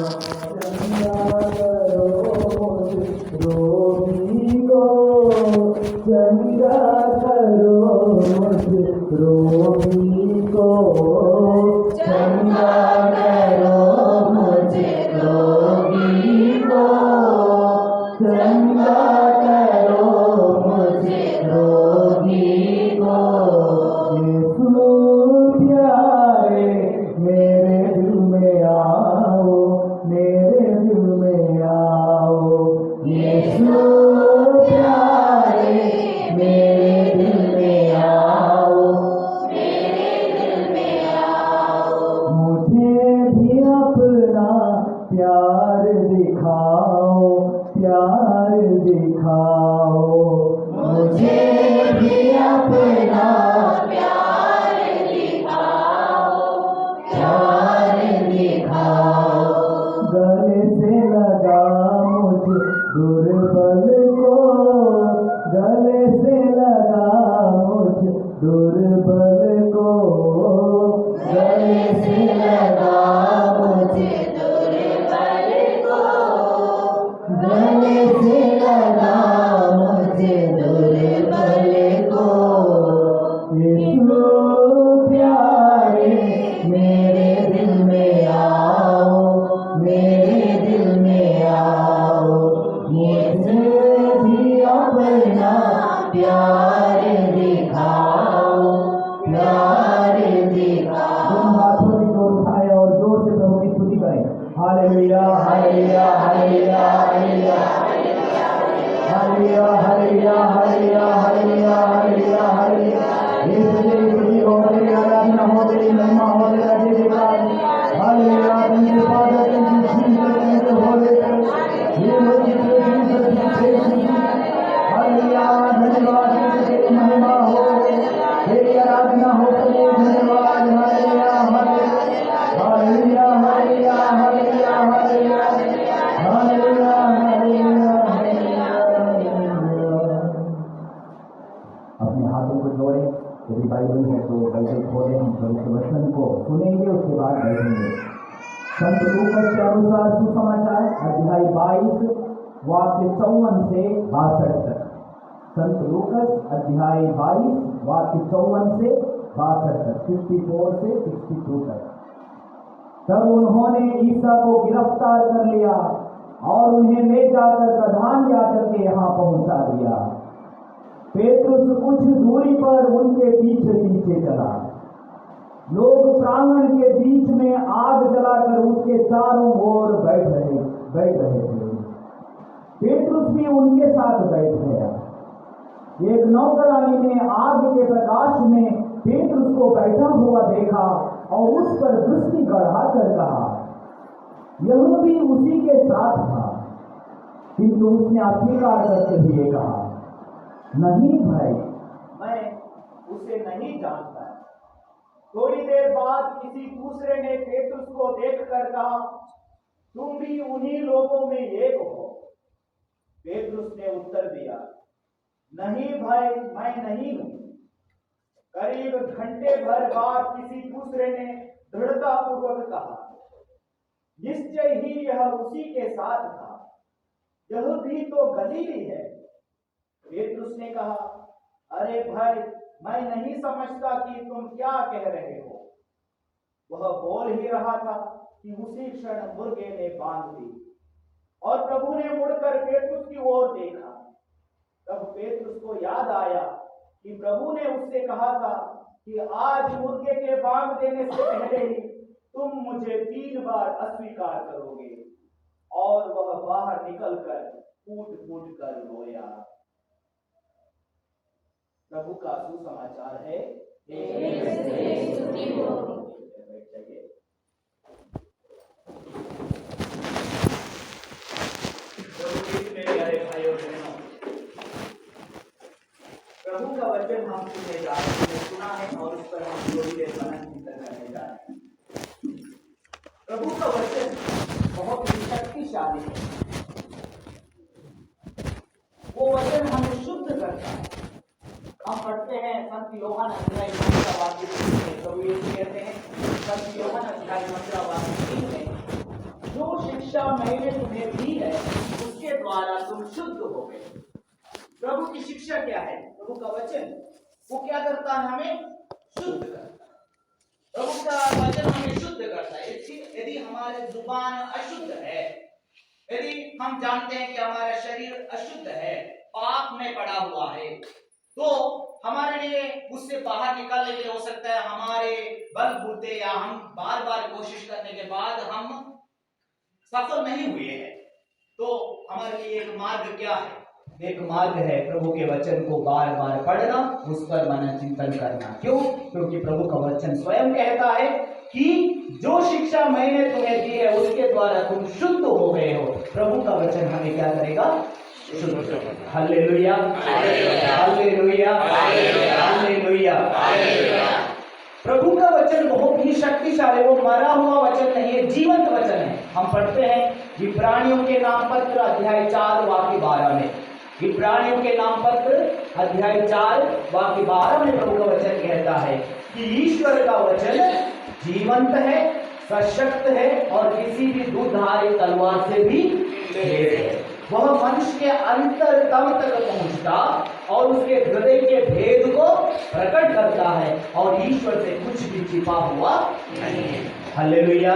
चंगा करो मुझ रोगी को, चंगा करो मुझ रोगी को, चंगा करो मुझे रोगी को, चंगा करो मुझे रोगी को। यीशु प्यारे मेरे दिल में आओ, मेरे दिल में आओ, यीशु प्यारे मेरे दिल में आओ, मेरे दिल में आओ। मुझे भी अपना प्यार दिखाओ, प्यार दिखाओ, मुझे भी अपना प्यार दिखाओ, प्यार दिखाओ। गले से लगा मुझ दुर्बल को, गले से लगा मुझ दुर्बल को, गले से लगा मुझे दुर्बल को, गले से लगा मुझे दुर्बल को। यीशु प्यारे मेरे दिल में आओ, मेरे दिल में आओ, मुझे भी अपना प्यार दिखाओ, प्यार दिखाओ। दोनों हाथों की जोर उठाए और जोर से प्रभु की स्तुति करें। Hallelujah hallelujah hallelujah hallelujah hallelujah hallelujah hallelujah hallelujah hallelujah hallelujah. यीशु तेरी स्तुति हो, तेरी आराधना हो, तेरी महिमा हो, तेरा जय जयकार। Hallelujah. Thank you father, thank you Jesus, thank you Holi spirit. ये लोग इतने जीसस की हालेलुया। धन्यवाद यीशु, तेरी महिमा हो, तेरी आराधना हो, तेरे धन्यवाद। Hallelujah hallelujah hallelujah hallelujah hallelujah hallelujah hallelujah hallelujah hallelujah. अपने हाथों को जोड़े, यदि बाइबल है तो बाइबल खोलें, हम इस वचन को सुनेंगे, उसके बाद बैठेंगे। संत लूकास के अनुसार सुसमाचार अध्याय 22 वाक्य 54 से 62 तक। संत लूकास अध्याय 22 वाक्य 54 से 62 तक, 54 से 62 तक। तब उन्होंने ईसा को गिरफ्तार कर लिया और उन्हें ले जाकर प्रधान याजक के यहाँ पहुंचा दिया। पेतरुस कुछ दूरी पर उनके पीछे पीछे चला। लोग प्रांगण के बीच में आग जलाकर उसके चारों ओर बैठ रहे थे। पेतरुस भी उनके साथ बैठ गया। एक नौकरानी ने आग के प्रकाश में पेतरुस को बैठा हुआ देखा और उस पर दृष्टि गड़ाकर कहा, यह भी उसी के साथ था। किंतु उसने अस्वीकार करते हुए कहा, नहीं भाई, मैं उसे नहीं जानता। थोड़ी देर बाद किसी दूसरे ने पेतरुस को देखकर कहा, तुम भी उन्हीं लोगों में एक हो। पेतरुस ने उत्तर दिया, नहीं भाई, मैं नहीं हूं। करीब घंटे भर बाद किसी दूसरे ने दृढ़ता पूर्वक कहा, निश्चय ही यह उसी के साथ था, यह भी तो गलीली है। पेतरुस ने कहा, अरे भाई, मैं नहीं समझता कि तुम क्या कह रहे हो। वह बोल ही रहा था कि उसी क्षण मुर्गे ने बांध दी और प्रभु ने मुड़कर पेतरुस की ओर देखा। तब पेतरुस को याद आया कि प्रभु ने उससे कहा था कि आज मुर्गे के बांध देने से पहले ही तुम मुझे 3 बार अस्वीकार करोगे। और वह बाहर निकलकर फूट फूट कर रोया। प्रभु का सुसमाचार है। प्रभु का वचन हम सुनने जा रहे हैं, सुना है और उस पर हम थोड़ी देर मनन चिंतन करने जा रहे हैं। प्रभु का वचन बहुत ही शक्तिशाली है। वो वचन हमें शुद्ध करता है। हम पढ़ते हैं संत यूहन्ना अध्याय 15 वाक्य 3 में, प्रभु यीशु कहते हैं संत यूहन्ना अध्याय 15 वाक्य 3 में, जो शिक्षा मैंने तुम्हें दी है उसके द्वारा तुम शुद्ध हो गए। प्रभु की शिक्षा क्या है? प्रभु का वचन वो क्या करता है? हमें शुद्ध करता है। प्रभु का वचन हमें शुद्ध करता है। यदि हमारे जुबान अशुद्ध है, यदि हम जानते हैं कि हमारा शरीर अशुद्ध है, पाप में पड़ा हुआ है, तो हमारे लिए उससे बाहर निकलने के लिए हो सकता है हमारे बलबूते या हम बार बार कोशिश करने के बाद हम सफल नहीं हुए हैं, तो हमारे लिए एक मार्ग क्या है? एक मार्ग है प्रभु के वचन को बार बार पढ़ना, उस पर मनन चिंतन करना। क्यों? क्योंकि प्रभु का वचन स्वयं कहता है कि जो शिक्षा मैंने तुम्हें दी है उसके द्वारा तुम शुद्ध हो गए हो। प्रभु का वचन हमें क्या करेगा? Hallelujah, hallelujah, hallelujah. प्रभु का वचन बहुत ही शक्तिशाली, वो मरा हुआ वचन नहीं है, जीवंत वचन है। हम पढ़ते हैं इब्रानियों के नाम पत्र अध्याय 4 वाक्य 12 में, इब्रानियों के नाम पत्र अध्याय 4 वाक्य 12 में प्रभु का वचन कहता है कि ईश्वर का वचन जीवंत है, सशक्त है और किसी भी दुधारी तलवार से भी तेज है। वह मनुष्य के अंतर तम तक पहुंचता और उसके हृदय के भेद को प्रकट करता है और ईश्वर से कुछ भी छिपा हुआ नहीं है। हालेलुया,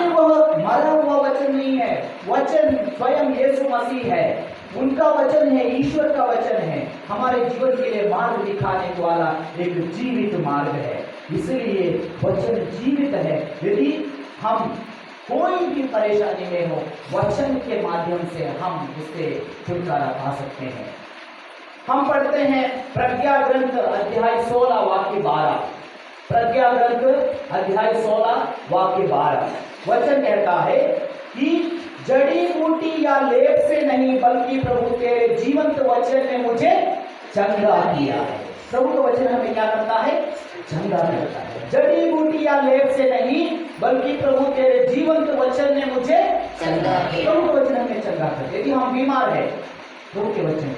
वह मरा हुआ वचन नहीं है, वचन स्वयं यीशु मसीह है, उनका वचन है, ईश्वर का वचन है, हमारे जीवन के लिए मार्ग दिखाने वाला एक जीवित मार्ग है। इसलिए वचन जीवित है। यदि हम कोई भी परेशानी में हो, वचन के माध्यम से हम उससे छुटकारा पा सकते हैं। हम पढ़ते हैं प्रज्ञा ग्रंथ अध्याय 16 वाक्य 12, प्रज्ञा ग्रंथ अध्याय 16 वाक्य 12 वचन कहता है कि जड़ी बूटी या लेप से नहीं बल्कि प्रभु तेरे जीवंत वचन ने मुझे चंगा किया है। प्रभु का वचन हमें क्या करता है? चंगा करता है। जड़ी बूटी या लेप से नहीं बल्कि प्रभु तेरे जीवंत वचन ने मुझे चंगा किया। प्रभु का वचन हमें चंगा करता है। यदि हम बीमार है, प्रभु के वचन,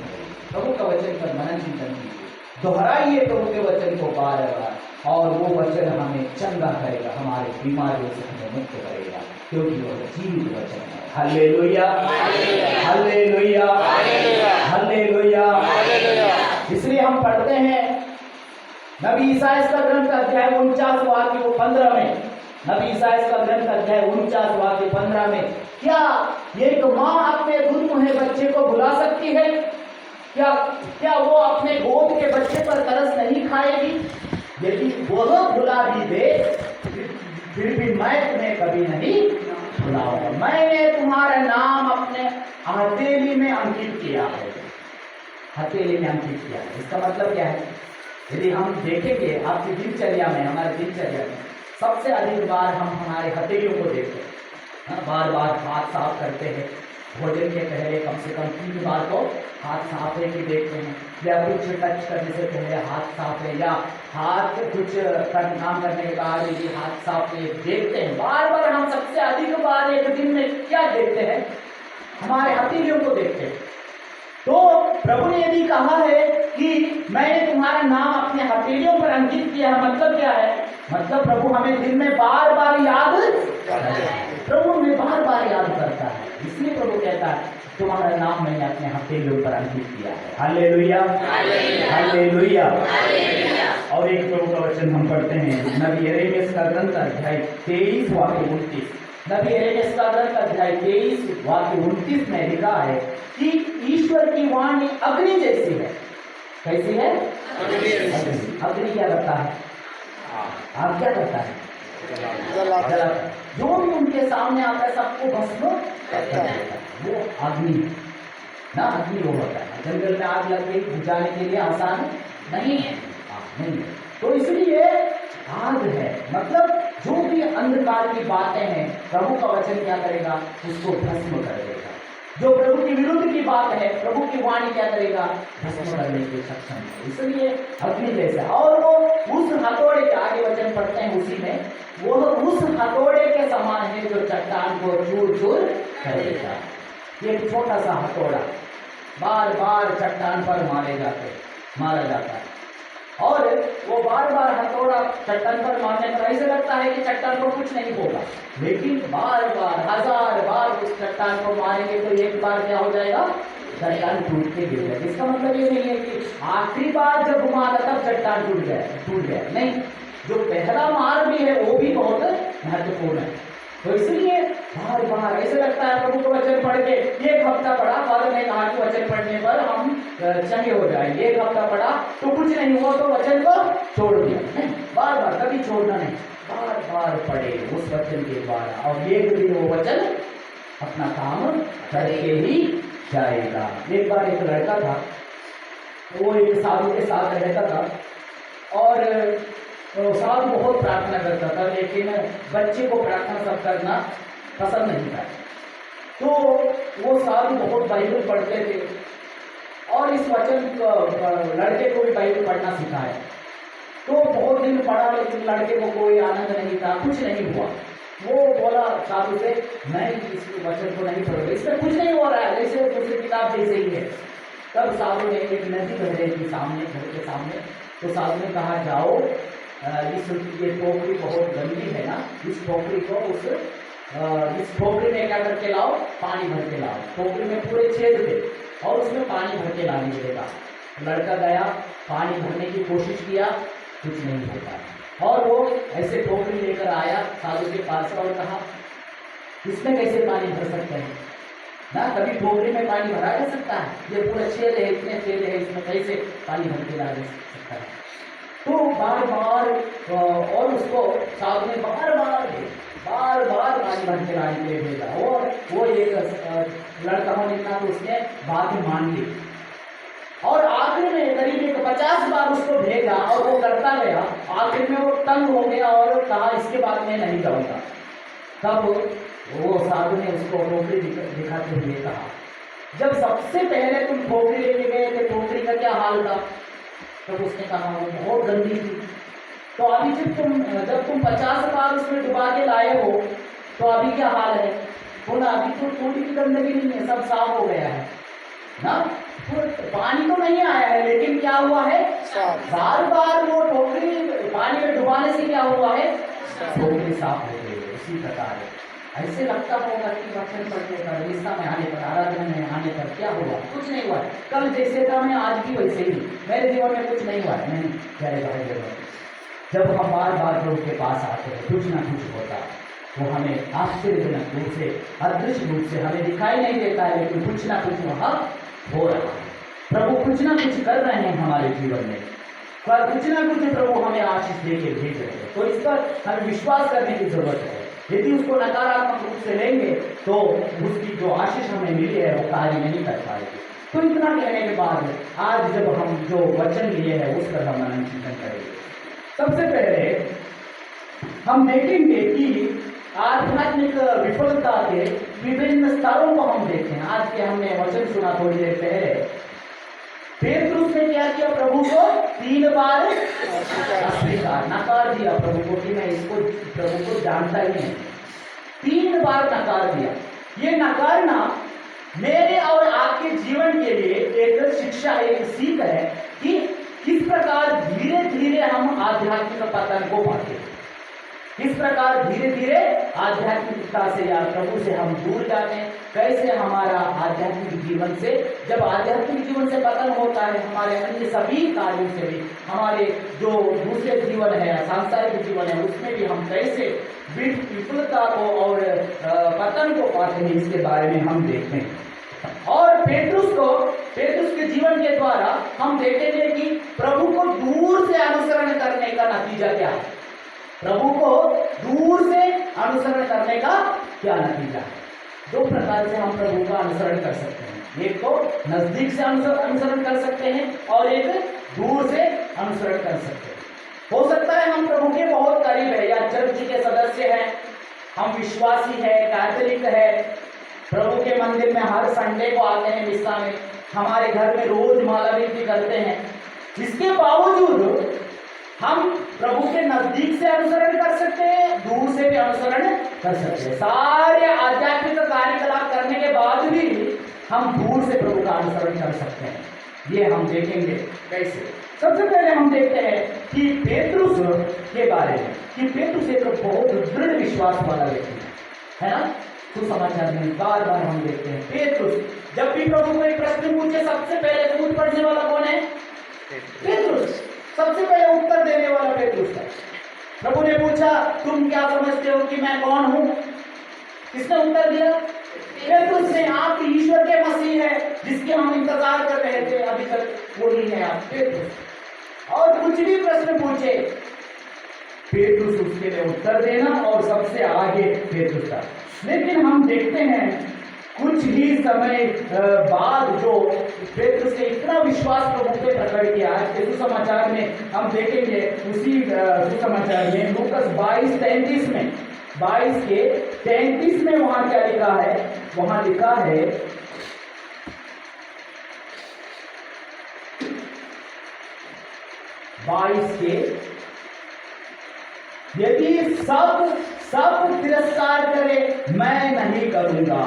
प्रभु का वचन पर मनन चिंतन कीजिए, दोहराइए प्रभु के वचन को बार बार, और वो वचन हमें चंगा करेगा, हमारे बीमारियों से हमें मुक्त करेगा, क्योंकि वो जीवित वचन है। Hallelujah, hallelujah, hallelujah. इसलिए हम पढ़ते हैं नबी ईसाया का ग्रंथ अध्याय 49 वाक्य 15 में, नबी ईसाया का ग्रंथ अध्याय 49 वाक्य 15 में, क्या एक माँ अपने दूध मुहे बच्चे को भुला सकती है? क्या वो अपने गोद के बच्चे पर तरस नहीं खाएगी? यदि वह भुला भी दे फिर भी मैं तुम्हें कभी नहीं भुलाऊंगा। मैंने तुम्हारा नाम अपने हथेली में अंकित किया है, हथेली में अंकित किया है। इसका मतलब क्या है? यदि हम देखेंगे आपकी दिनचर्या में, हमारे दिनचर्या में सबसे अधिक बार हम हमारे हथेलियों को देखते हैं, बार बार हाथ साफ करते हैं, भोजन के पहले कम से कम 3 बार तो हाथ साफ है कि देखते हैं, या कुछ टच करने से पहले हाथ साफ है, या हाथ कुछ काम करने के बाद यदि हाथ साफ है, देखते हैं। बार बार हम सबसे अधिक बार एक दिन में क्या देखते हैं? हमारे हथेलियों को देखते हैं। तो प्रभु ने यदि कहा है कि मैंने तुम्हारा नाम अपने हथेलियों पर अंकित किया है, मतलब क्या है? मतलब प्रभु हमें दिन में बार बार याद करता है, प्रभु हमें बार बार याद करता है। इसलिए प्रभु कहता है तुम्हारा नाम मैंने अपने हथेलियों पर अंकित किया है। Hallelujah, hallelujah. और एक प्रभु का वचन हम पढ़ते हैं नबी यिर्मयाह का ग्रंथ अध्याय 23 वाक्य 29, नबी यिर्मयाह का ग्रंथ अध्याय 23 वाक्य 29 में लिखा है कि ईश्वर की वाणी अग्नि जैसी है। कैसी है? अग्नि क्या करता है? आप क्या करता है? जलाता। जो भी उनके सामने आता है सबको भस्म करता है। वो अग्नि ना, अग्नि वो होता है। जंगल में आग लग गई, बुझाने के लिए आसान नहीं है, नहीं। तो इसलिए आग है, मतलब जो भी अंधकार की बातें हैं प्रभु का वचन क्या करेगा? उसको भस्म कर देगा। जो प्रभु की विरुद्ध की बात है प्रभु की वाणी क्या करेगा? भस्म करने के सक्षम है। इसलिए अग्नि जैसा। और वो उस हथौड़े के, आगे वचन पढ़ते हैं उसी में, वो उस हथौड़े के समान है जो चट्टान को चूर चूर करेगा। एक छोटा सा हथौड़ा बार बार चट्टान पर मारा जाता है, और वो बार बार हथौड़ा चट्टान पर मारने पर ऐसे लगता है कि चट्टान को कुछ नहीं होगा, लेकिन बार बार 1000 बार उस चट्टान को मारेंगे तो एक बार क्या हो जाएगा, चट्टान टूट के गिर जाएगी। इसका मतलब ये नहीं है कि आखिरी बार जब मारा तब चट्टान टूट गया, नहीं, जो पहला मार भी है वो भी बहुत महत्वपूर्ण है। तो इसलिए बार बार ऐसे लगता है प्रभु को वचन पढ़ के 1 हफ्ता पढ़ा, फादर ने कहा कि वचन पढ़ने पर हम चंगे हो जाएंगे, 1 हफ्ता पढ़ा तो कुछ नहीं हुआ तो वचन को छोड़ दिया, नहीं, बार बार कभी छोड़ना नहीं, बार बार पढ़े उस वचन के द्वारा, और एक दिन वो वचन अपना काम करके ही जाएगा। एक बार एक लड़का था, वो एक साधु के साथ रहता था और तो साधु बहुत प्रार्थना करता था, लेकिन बच्चे को प्रार्थना सब करना पसंद नहीं था। तो वो साधु बहुत बाइबल पढ़ते थे और इस वचन लड़के को भी बाइबल पढ़ना सिखाया। तो बहुत दिन पढ़ा लेकिन लड़के को कोई आनंद नहीं था, कुछ नहीं हुआ। वो बोला साधु से, मैं इस वचन को नहीं पढ़ूंगा, इसमें कुछ नहीं हो रहा है, जैसे दूसरी किताब जैसे ही है। तब साधु ने एक नदी बह रही थी सामने, घर के सामने, तो साधु ने कहा जाओ ये टोकरी बहुत गंदी है ना, इस टोकरी को इस टोकरी में क्या करके लाओ, पानी भर के लाओ। टोकरी में पूरे छेद थे और उसमें पानी भर के ला दीजिएगा। लड़का गया, पानी भरने की कोशिश किया, कुछ नहीं होता, और वो ऐसे टोकरी लेकर आया साधु के पास और कहा इसमें कैसे पानी भर सकते हैं ना, कभी टोकरी में पानी भरा जा सकता है, ये पूरा छेद है, इतने छेद है, इसमें कैसे पानी भर के ला जा सकता है। तो बार बार और उसको साधु ने बार बार पानी भर के लाने के लिए भेजा, और वो एक लड़का होने का तो उसने बात मान ली, और आखिर में करीब 50 बार उसको भेजा और वो करता गया। आखिर में वो तंग हो गया और कहा इसके बाद मैं नहीं जाऊंगा। तब वो साधु ने उसको टोकरी दिखाते हुए कहा, जब सबसे पहले तुम टोकरी लेके गए थे टोकरी का क्या हाल था? तो उसने कहा वो बहुत गंदी थी। तो अभी जब तुम 50 बार उसमें डुबा के लाए हो तो अभी क्या हाल है? बोला अभी तो थोड़ी भी गंदगी नहीं है, सब साफ हो गया है ना, तो पानी तो नहीं आया है, लेकिन क्या हुआ है, बार बार वो टोकरी पानी में डुबाने से क्या हुआ है, टोकरी साफ हो गई है। उसी प्रकार ऐसे लगता होगा कि वचन पढ़ने पर, निष्ठा में आने पर, आराधना में आने पर क्या हुआ, कुछ नहीं हुआ। कल जैसे था मैं आज भी वैसे ही, मेरे जीवन में कुछ नहीं हुआ है। नहीं प्यारे भाई, जब हम बार बार प्रभु के पास आते हैं कुछ ना कुछ होता है, वो हमें आश्चर्यजनक रूप से, अदृश्य रूप से हमें दिखाई नहीं देता है, लेकिन कुछ ना कुछ वहाँ हो रहा है। प्रभु कुछ ना कुछ कर रहे हैं हमारे जीवन में, कुछ ना कुछ प्रभु हमें आशीष देके भेज रहे हैं। तो इस पर हमें विश्वास करने की जरूरत है। यदि उसको नकारात्मक रूप से लेंगे तो उसकी जो आशीष हमें मिली है वो कार्य नहीं कर पाएगी। तो इतना कहने के बाद आज जब हम जो वचन लिए हैं उस पर हम मनन चिंतन करेंगे। सबसे पहले हम देखेंगे कि आध्यात्मिक विफलता के विभिन्न स्तरों को हम देखें। आज के हमने वचन सुना थोड़ी देर पहले, पेतरुस ने क्या किया, प्रभु को 3 बार अस्वीकार, नकार दिया प्रभु को कि मैं इसको प्रभु को जानता ही नहीं। 3 बार नकार दिया। ये नकारना मेरे और आपके जीवन के लिए एक शिक्षा, एक सीख है कि किस प्रकार धीरे धीरे हम आध्यात्मिक पतन को पाते हैं, किस प्रकार धीरे धीरे आध्यात्मिकता से या प्रभु से हम दूर जाते हैं, कैसे हमारा आध्यात्मिक जीवन से, जब आध्यात्मिक जीवन से पतन होता है हमारे अन्य सभी कार्यों से भी, हमारे जो दूसरे जीवन है, सांसारिक जीवन है, उसमें भी हम कैसे विफलता को और पतन को पाते हैं, इसके बारे में हम देखते हैं। और पेतरुस के जीवन के द्वारा हम देखेंगे कि प्रभु को दूर से अनुसरण करने का नतीजा क्या है, प्रभु को दूर से अनुसरण करने का क्या नतीजा है। 2 प्रकार से हम प्रभु का अनुसरण कर सकते हैं, एक तो नजदीक से अनुसरण कर सकते हैं और एक दूर से अनुसरण कर सकते हैं। हो सकता है हम प्रभु के बहुत करीब है या चर्च के सदस्य हैं, हम विश्वासी है, कैथोलिक है, प्रभु के मंदिर में हर संडे को आते हैं मिस्सा में, हमारे घर में रोज माला विनती करते हैं। इसके बावजूद हम प्रभु के नजदीक से अनुसरण कर सकते हैं, दूर से भी अनुसरण कर सकते हैं। सारे आध्यात्मिक कार्यकलाप करने के बाद भी हम दूर से प्रभु का अनुसरण कर सकते हैं। ये हम देखेंगे कैसे। सबसे पहले हम देखते हैं कि पेतरुस के बारे में, कि पेतरुस एक बहुत दृढ़ विश्वास वाला व्यक्ति है ना। सुसमाचार में बार बार हम देखते हैं पेतरुस जब भी प्रभु को एक प्रश्न पूछे सबसे पहले कूद पड़ने वाला कौन है? पेतरुस। सबसे पहले उत्तर देने वाला पेतरुस है। प्रभु ने पूछा तुम क्या समझते हो कि मैं कौन हूं? किसने उत्तर दिया? पेतरुस ने। आप ईश्वर के मसीह है जिसके हम इंतजार कर रहे थे, अभी तक वो नहीं है आप पेतरुस। और कुछ भी प्रश्न पूछे पेतरुस उसके लिए उत्तर देना और सबसे आगे पेतरुस था। लेकिन हम देखते हैं कुछ ही समय बाद जो पेतरुस ने इतना विश्वास प्रभु पे प्रकट किया, आज के सुसमाचार में हम देखेंगे उसी सुसमाचार में लूकस 22:33 में 22 के 33 में वहां क्या लिखा है? वहां लिखा है 22 के यदि सब तिरस्कार करे मैं नहीं करूंगा,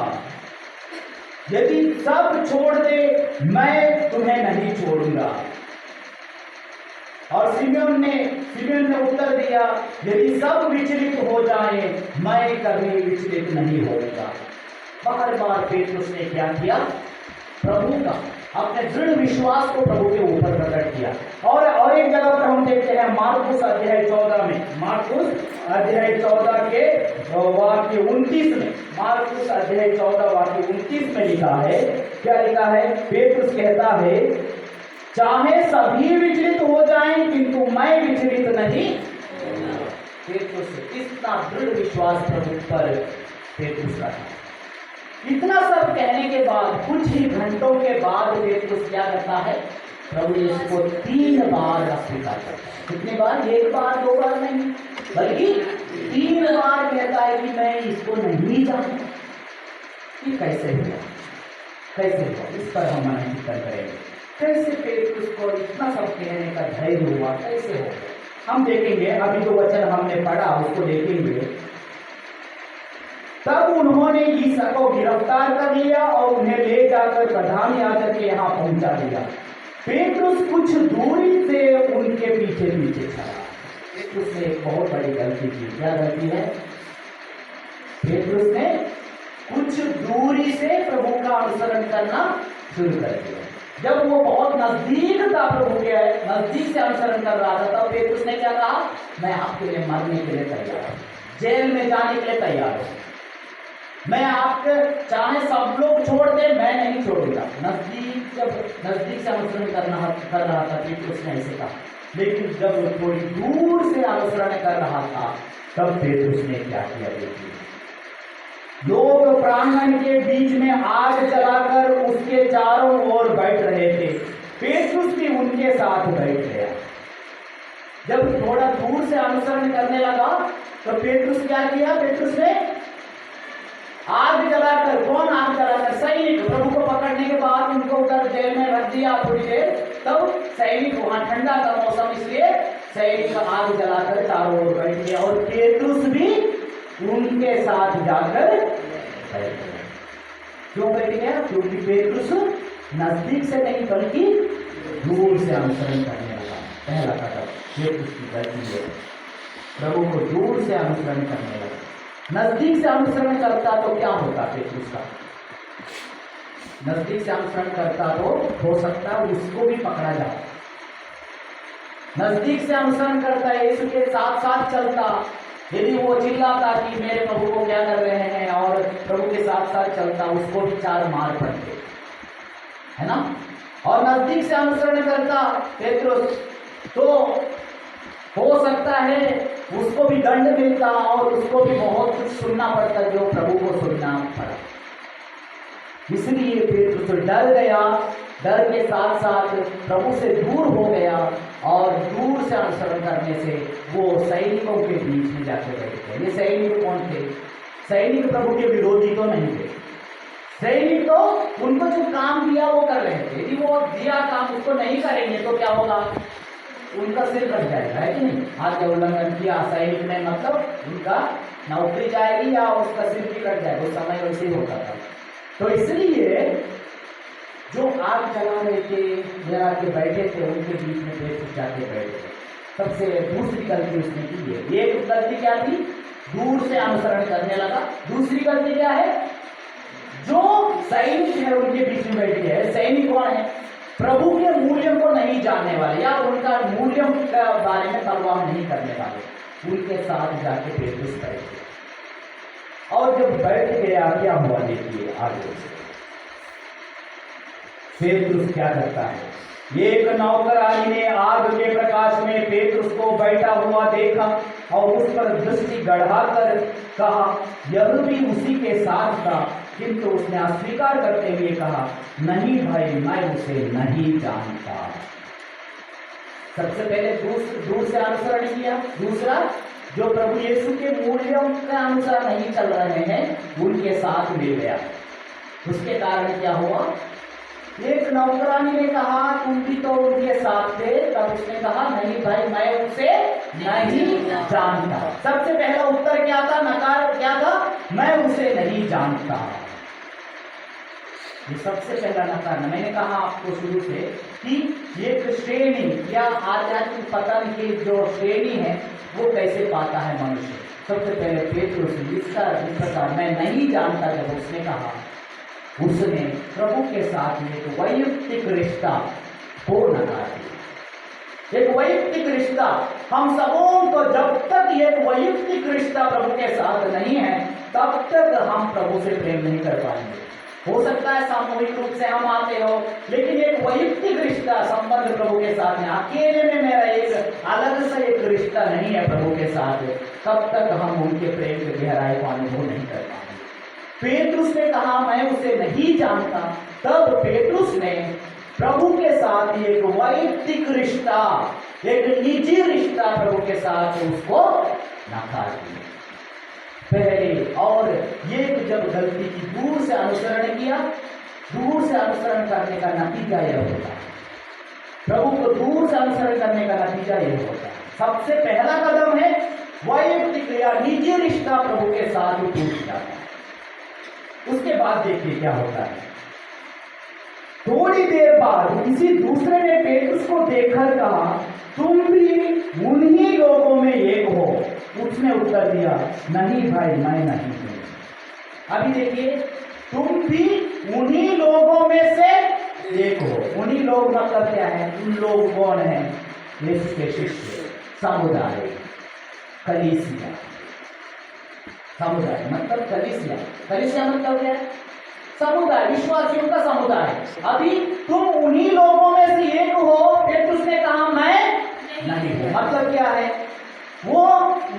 यदि सब छोड़ दे मैं तुम्हें नहीं छोड़ूंगा। और सिमोन ने उत्तर दिया यदि सब विचलित हो जाए मैं कभी विचलित नहीं होऊंगा। बार बार पेतरुस ने क्या किया? प्रभु का अपने दृढ़ विश्वास को प्रभु के ऊपर प्रकट किया। और एक जगह पर हम देखते हैं मार्कुस अध्याय 14 में, मार्कुस अध्याय 14 के वाक्य 29 में, मार्कुस अध्याय 14 वाक्य 29 में लिखा है, क्या लिखा है? पेतरुस कहता है चाहे सभी विचलित हो जाएं किंतु मैं विचलित नहीं। पेतरुस इतना दृढ़ विश्वास प्रभु पर पेतरुस का था। इतना सब कहने के बाद कुछ ही घंटों के बाद पेतरुस क्या करता है? प्रभु यीशु को 3 बार अस्वीकार करता है। कितनी बार? 1 बार 2 बार नहीं, बल्कि 3 बार कहता है कि मैं इसको नहीं जानता। ये कैसे हुआ? कैसे हुआ? इस पर हम मन चिंतन करेंगे। कैसे पेतरुस को इतना सब कहने का धैर्य हुआ? कैसे हो? हम देखेंगे, अभी जो वचन हमने पढ़ा उसको देखेंगे। तब उन्होंने यीशु को गिरफ्तार कर लिया और उन्हें ले जाकर प्रधान याजक के यहाँ पहुंचा दिया। पेतरुस कुछ दूरी से उनके पीछे पीछे चला। पेतरुस ने एक बहुत बड़ी गलती की। क्या गलती है? पेतरुस ने कुछ दूरी से प्रभु का अनुसरण करना शुरू कर दिया। जब वो बहुत नजदीक था, प्रभु के नजदीक से अनुसरण कर रहा था, तब पेतरुस ने क्या कहा? मैं आपके लिए मरने के लिए तैयार हूं, जेल में जाने के लिए तैयार हूं, मैं आपके चाहे सब लोग छोड़ दे मैं नहीं छोड़ूंगा। जब नजदीक से अनुसरण कर रहा था पेतरुस ने ऐसे कहा। लेकिन जब थोड़ी दूर से अनुसरण कर रहा था तब पेतरुस ने क्या किया? देखिए, लोग प्रांगण के बीच में आग जलाकर उसके चारों ओर बैठ रहे थे। पेतरुस भी उनके साथ बैठ गया। जब थोड़ा दूर से अनुसरण करने लगा तो पेतरुस क्या किया? पेतरुस ने आग जलाकर, कौन आग जलाकर? सैनिक। प्रभु को पकड़ने के बाद उनको उधर जेल में रख दिया थोड़ी देर, तब सैनिक, वहां ठंडा था मौसम इसलिए सैनिक आग जलाकर चारों ओर बैठ गया और पेतरुस भी उनके साथ जाकर बैठ गया। क्यों बैठ गया? क्योंकि पेतरुस नजदीक से नहीं बल्कि दूर से अनुसरण करने लगा। पहला कदम पेतरुस की गलती है, प्रभु को दूर से अनुसरण करने लगा। नजदीक से अनुसरण करता तो क्या होता? पेतरुस का नजदीक से अनुसरण करता तो हो सकता उसको भी पकड़ा जाए। नजदीक से अनुसरण करता, यीशु के साथ साथ चलता, यदि वो चिल्लाता कि मेरे प्रभु को क्या कर रहे हैं और प्रभु के साथ साथ चलता, उसको भी 4 मार पड़ते, है ना। और नजदीक से अनुसरण करता पेतरुस तो हो सकता है उसको भी दंड मिलता और उसको भी बहुत कुछ सुनना पड़ता जो प्रभु को सुनना पड़ा। इसलिए पेतरुस डर गया, डर के साथ साथ प्रभु से दूर हो गया और दूर से अनुसरण करने से वो सैनिकों के बीच में जाकर बैठ गए। ये सैनिक कौन थे? सैनिक प्रभु के विरोधी तो नहीं थे। सैनिक तो उनको जो काम दिया वो कर रहे थे। यदि वो दिया काम उसको नहीं करेंगे तो क्या होगा? उनका सिर कट जाएगा, है कि नहीं। आज का उल्लंघन किया सैनिक ने, मतलब उनका नौकरी जाएगी या उसका सिर भी कट जाएगा। उस समय वैसे ही होता था। तो इसलिए जो आग जला रहे थे जला के बैठे थे उनके बीच में पेट्रुस जाके बैठ गए। सबसे दूसरी गलती उसने की है। एक गलती क्या थी? दूर से अनुसरण करने लगा। दूसरी गलती क्या है? जो सैनिक है उनके बीच में बैठे हैं। सैनिक कौन है? प्रभु के मूल्यों को नहीं जानने वाले या उनका मूल्यों के बारे में परवाह नहीं करने वाले, उनके साथ जाके पेट्रुस बैठ गया। और जब बैठ गया क्या हुआ देखिए आगे। पेट्रुस क्या करता है? एक नौकरानी ने आग के प्रकाश में पेट्रुस को बैठा हुआ देखा और उस पर दृष्टि गढ़ाकर कहा, यह भी उसी के साथ था। किंतु उसने अस्वीकार करते हुए कहा, नहीं भाई, मैं उसे नहीं जानता। सबसे पहले दूर से अनुसरण किया। दूसरा, जो प्रभु यीशु के मूल्यों के अनुसार नहीं चल रहे हैं उनके साथ मिल गया। उसके कारण क्या हुआ? एक नौकरानी ने कहा, तुम भी तो उनके साथ थे। तब उसने कहा, नहीं भाई, मैं उसे नहीं जानता। सबसे पहला उत्तर क्या था? नकार क्या था? मैं उसे नहीं जानता। ये सबसे पहला नकार। मैंने कहा आपको शुरू से कि एक श्रेणी या आध्यात्मिक पतन की जो श्रेणी है वो कैसे पाता है मनुष्य। सबसे पहले पेट्रुस जिसका जिस प्रकार मैं नहीं जानता, जब उसने कहा, उसने प्रभु के साथ एक वैयक्तिक रिश्ता को नकार दिया। एक वैयक्तिक रिश्ता, हम सबों को जब तक एक वैयक्तिक रिश्ता प्रभु के साथ नहीं है तब तक हम प्रभु से प्रेम नहीं कर पाएंगे। हो सकता है सामूहिक रूप से हम आते हो, लेकिन एक वैयक्तिक रिश्ता संबंध प्रभु के साथ है, अकेले में मेरा एक अलग सा एक रिश्ता नहीं है प्रभु के साथ, तब तक हम उनके प्रेम की गहराई को अनुभव नहीं कर पाएंगे। पेट्रुस ने कहा, मैं उसे नहीं जानता। तब पेट्रुस ने प्रभु के साथ एक वैयक्तिक रिश्ता, एक निजी रिश्ता प्रभु के साथ उसको नकार दिया पहले। और ये जब गलती की, दूर से अनुसरण किया, दूर से अनुसरण करने का नतीजा यह होता है, प्रभु को दूर से अनुसरण करने का नतीजा यह होता है। सबसे पहला कदम है वैयक्तिक या निजी रिश्ता प्रभु के साथ टूट जाता है। उसके बाद देखिए क्या होता है। थोड़ी देर बाद किसी दूसरे ने पेट्रुस को देखकर कहा, तुम भी उन्हीं लोगों में एक हो। उसने उत्तर दिया, नहीं भाई, मैं नहीं हूं। अभी देखिए, तुम भी उन्हीं लोगों में से एक हो। उन्हीं लोग मतलब क्या है? उन लोग कौन है? यीशु के शिष्य, समुदाय, कलीसिया। समुदाय मतलब कलीसिया। कलीसिया मतलब क्या है? समुदाय, विश्वासियों का समुदाय। अभी तुम उन्हीं लोगों में से एक हो। पेट्रुस ने कहा, मैं नहीं हूं। मतलब क्या है? वो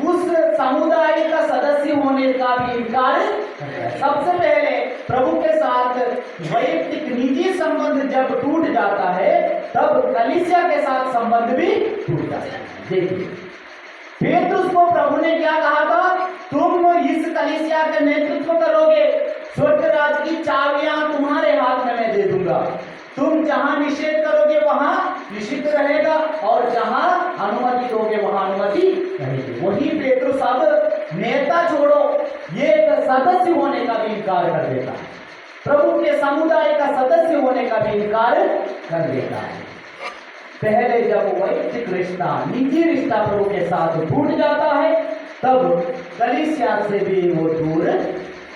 उस समुदाय का सदस्य होने का भी इनकार करता है। सबसे पहले प्रभु के साथ वैयक्तिक निजी संबंध जब टूट जाता है तब कलीसिया के साथ संबंध भी टूट जाता है। देखिए, पेट्रुस को प्रभु ने क्या कहा था? तुम इस कलीसिया का नेतृत्व करोगे, स्वर्ग राज्य की चाबियां तुम्हारे हाथ में मैं दे दूंगा। तुम जहां निषेध करोगे वहां निषिद्ध रहेगा और जहां अनुमति दोगे वहां अनुमति रहेगी। वही पेट्रुस अब नेता छोड़ो, ये सदस्य होने का भी इनकार कर देता है, प्रभु के समुदाय का सदस्य होने का भी इनकार कर देता है। पहले जब वैयक्तिक रिश्ता, निजी रिश्ता प्रभु के साथ टूट जाता है तब कलीसिया से भी वो दूर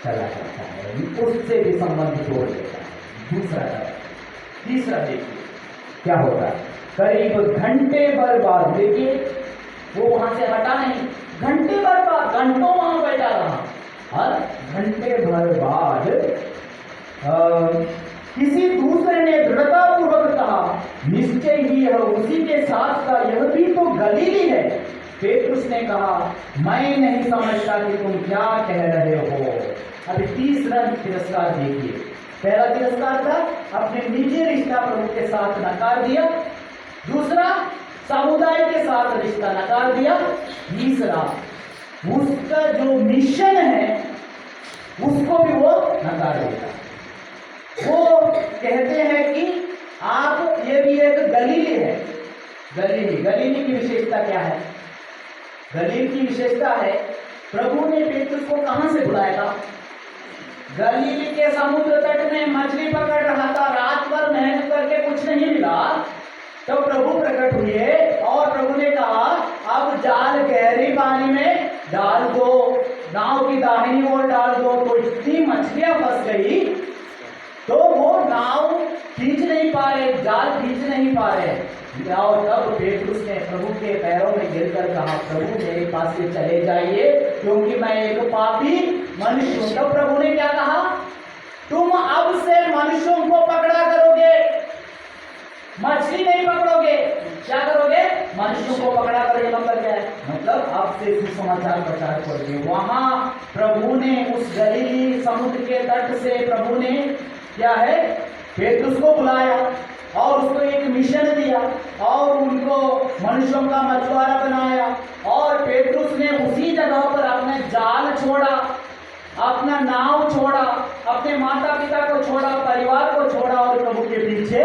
चला जाता है, उससे भी संबंध तोड़ देता है। दूसरा है। तीसरा देखिए क्या होता है। करीब घंटे भर बाद, देखिए वो वहां से हटा नहीं, घंटे भर बाद, घंटों वहां बैठा रहा। और घंटे भर बाद किसी दूसरे ने दृढ़तापूर्वक कहा, निश्चय ही यह उसी के साथ था, यह भी तो गलीली है। पेट्रुस ने कहा, मैं नहीं समझता कि तुम क्या कह रहे हो। अभी तीसरा तिरस्कार देखिए। पहला तिरस्कार था अपने निजी रिश्ता प्रभु के साथ नकार दिया, दूसरा समुदाय के साथ रिश्ता नकार दिया, तीसरा उसका जो मिशन है उसको भी वो नकार देता। वो कहते हैं कि आप, ये भी एक गलीली है। गलीली की विशेषता क्या है? गलील की विशेषता है, प्रभु ने पेट्रुस को कहां से बुलाया था? गलील के समुद्र तट में मछली पकड़ रहा था, रात भर मेहनत करके कुछ नहीं मिला, तो प्रभु प्रकट हुए और प्रभु ने कहा अब जाल गहरी पानी में डाल दो, नाव की दाहिनी ओर डाल दो। तो इतनी मछलियां फंस गई तो वो नाव खींच नहीं पा रहे, जाल खींच नहीं पा रहे। और तब पेट्रुस ने प्रभु के पैरों में गिरकर कहा प्रभु मेरे पास से चले जाइए क्योंकि मैं एक पापी मनुष्य हूं। तब प्रभु ने क्या कहा, तुम अब से मनुष्यों को पकड़ा करोगे, मछली नहीं पकड़ोगे, क्या करोगे, मनुष्यों को पकड़ा करोगे। मतलब क्या है, मतलब अब से सुसमाचार प्रचार करोगे। वहां प्रभु ने उस गलीली समुद्र के तट से प्रभु ने क्या है, पेट्रुस को बुलाया और उसको एक मिशन दिया और उनको मनुष्यों का मछुआरा बनाया। और पेट्रुस ने उसी जगह पर अपना जाल छोड़ा, अपना नाव छोड़ा, अपने माता पिता को छोड़ा, परिवार को छोड़ा और प्रभु के पीछे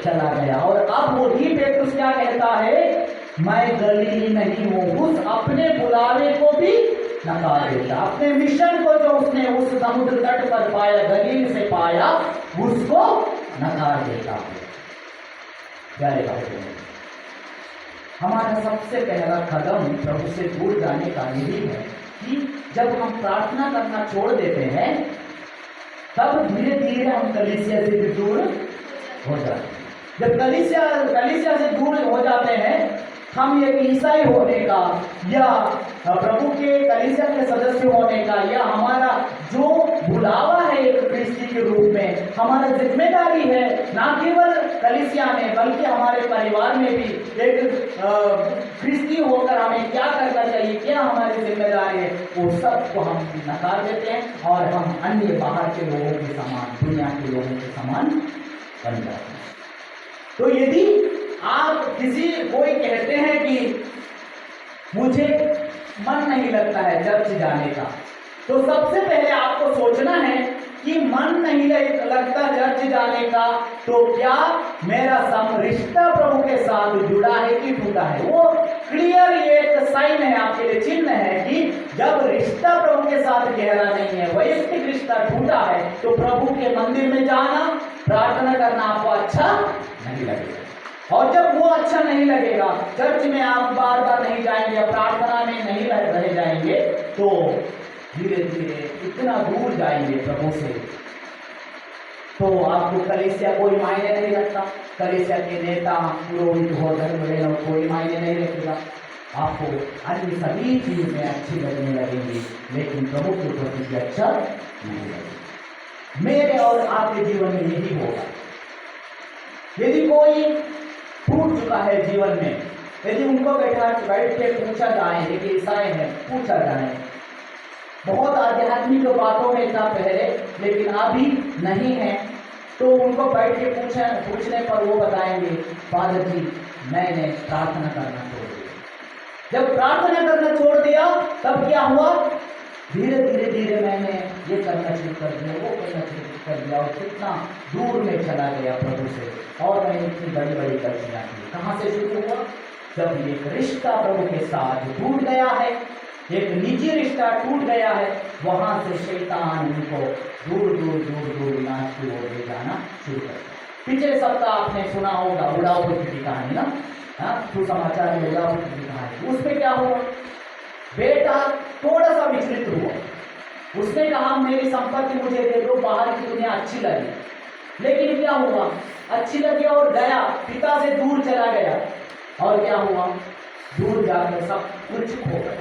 चला गया। और अब वही पेट्रुस क्या कहता है, मैं गलीली नहीं हूं। उस अपने बुलावे को भी नकार देता, अपने मिशन को जो उसने उस समुद्र तट पर पाया, गलील से पाया, उसको नकार देता है। प्यारे भाइयों, हमारा सबसे पहला कदम प्रभु से दूर जाने का यही है कि जब हम प्रार्थना करना छोड़ देते हैं तब धीरे धीरे हम कलीसिया से भी दूर हो जाते हैं। जब कलीसिया से दूर हो जाते हैं, हम एक ईसाई होने का या प्रभु के कलीसिया के सदस्य होने का या हमारा जो बुलावा है एक क्रिस्ती के रूप में, हमारा जिम्मेदारी है ना केवल कलीसिया में बल्कि हमारे परिवार में भी एक क्रिस्ती होकर हमें क्या करना चाहिए, क्या हमारी जिम्मेदारी है, वो सब को हम नकार देते हैं और हम अन्य बाहर के लोगों के समान, दुनिया के लोगों के समान बन जाते हैं। तो यदि आप कोई कहते हैं कि मुझे मन नहीं लगता है चर्च जाने का, तो सबसे पहले आपको सोचना है कि मन नहीं लगता चर्च जाने का, तो क्या मेरा रिश्ता प्रभु के साथ जुड़ा है कि टूटा है। वो क्लियर एक साइन है आपके लिए, चिन्ह है कि जब रिश्ता प्रभु के साथ गहरा नहीं है, वैयक्तिक रिश्ता टूटा है, तो प्रभु के मंदिर में जाना, प्रार्थना करना आपको अच्छा नहीं लगेगा। और जब वो अच्छा नहीं लगेगा, चर्च में आप बार बार नहीं जाएंगे, प्रार्थना में नहीं रह जाएंगे, तो धीरे धीरे इतना दूर जाएंगे प्रभु से, तो आपको कलीसिया कोई मायने नहीं रखता, कलीसिया के नेता, पुरोहित हो, धर्म कोई मायने नहीं रखेगा। आपको अन्य सभी चीज में अच्छी लगने लगेंगी, लेकिन प्रभु के प्रति अच्छा नहीं लगेगा। मेरे और आपके जीवन में यही होगा। यदि कोई टूट चुका है जीवन में, यदि उनको बैठ के पूछा जाए, एक ईसाई है, पूछा जाए, बहुत आध्यात्मिक बातों में था पहले लेकिन अभी नहीं है, तो उनको बैठ के पूछने पर वो बताएंगे, फादर जी मैंने प्रार्थना करना छोड़ दिया। जब प्रार्थना करना छोड़ दिया तब क्या हुआ, धीरे धीरे मैंने ये करना शुरू कर दिया, वो करना शुरू कर दिया और कितना दूर में चला गया प्रभु से, और मैंने इतनी बड़ी बड़ी गलतियां की। कहाँ से शुरू हुआ, जब एक रिश्ता प्रभु के साथ टूट गया है, एक निजी रिश्ता टूट गया है, वहां से शैतान उनको दूर विनाश की ओर ले जाना शुरू कर दिया। पिछले सप्ताह आपने सुना होगा उड़ाऊ पुत्र की कहानी ना, सुसमाचार में उड़ाऊ पुत्र की कहानी, उसमें क्या हुआ, बेटा थोड़ा सा विचलित हुआ, उसने कहा मेरी संपत्ति मुझे दे दो, बाहर की दुनिया अच्छी लगी, लेकिन क्या हुआ, अच्छी लगी और गया, पिता से दूर चला गया, और क्या हुआ, दूर जाकर सब कुछ खो गया।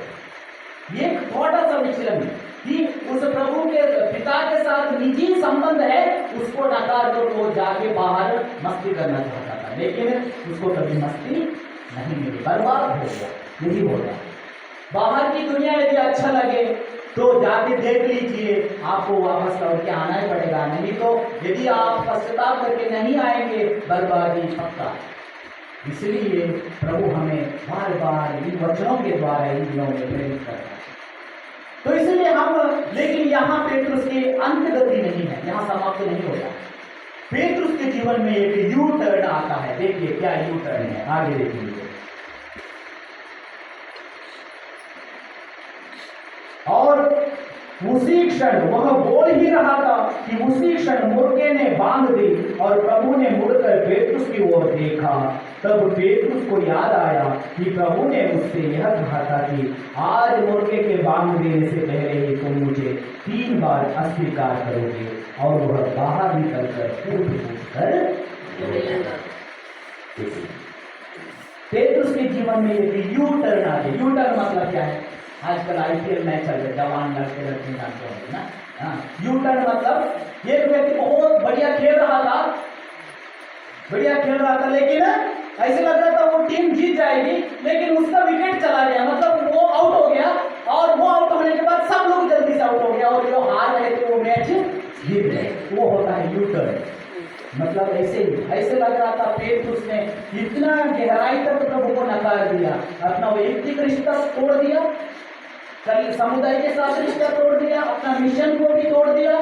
ये थोड़ा सा विचलन कि उस प्रभु के पिता के साथ निजी संबंध है, उसको नकार दो, तो जाके बाहर मस्ती करना चाहता था, लेकिन उसको कभी मस्ती नहीं मिली, बर्बाद हो गया। यही हो गया, बाहर की दुनिया यदि अच्छा लगे तो जाके देख लीजिए, आपको वापस लौट के आना ही पड़ेगा, नहीं तो यदि आप पश्चाताप करके नहीं आएंगे, बर्बादी पक्का। इसलिए प्रभु हमें बार बार इन वचनों के द्वारा इन दिनों में प्रेरित करता है। तो इसलिए हम, लेकिन यहाँ पेट्रुस की अंत गति नहीं है, यहाँ समाप्त नहीं होता। पेट्रुस के जीवन में एक यू टर्न आता है। देखिए क्या यू टर्न है, आगे देखिए। और उसी क्षण वह बोल ही रहा था कि उसी क्षण मुर्गे ने बांध दी और प्रभु ने मुड़कर पेतरुस की ओर देखा। तब पेतरुस को याद आया कि प्रभु ने उससे यह कहा था कि आज मुर्गे के बांध देने से पहले ही तुम मुझे 3 बार अस्वीकार करोगे। और वह बाहर निकलकर फूट कर पेतरुस के जीवन में एक यू टर्न आ गया। यू टर्न मतलब क्या है? आजकल IPL मैच चल रहे, जवान लड़के लड़के जानते होंगे ना। हाँ, यू टर्न मतलब एक व्यक्ति बहुत बढ़िया खेल रहा था, लेकिन ऐसे लग रहा था वो टीम जीत जाएगी, लेकिन उसका विकेट चला गया, मतलब वो आउट हो गया। और वो आउट होने के बाद सब लोग जल्दी से आउट हो गया और जो हार रहे थे वो मैच जीत गए। वो होता है यू टर्न। मतलब ऐसे लग रहा था पेतरुस ने इतना गहराई तक प्रभु को नकार दिया, अपना वैयक्तिक रिश्ता तोड़ दिया, कल समुदाय के साथ रिश्ता तोड़ दिया, अपना मिशन को भी तोड़ दिया।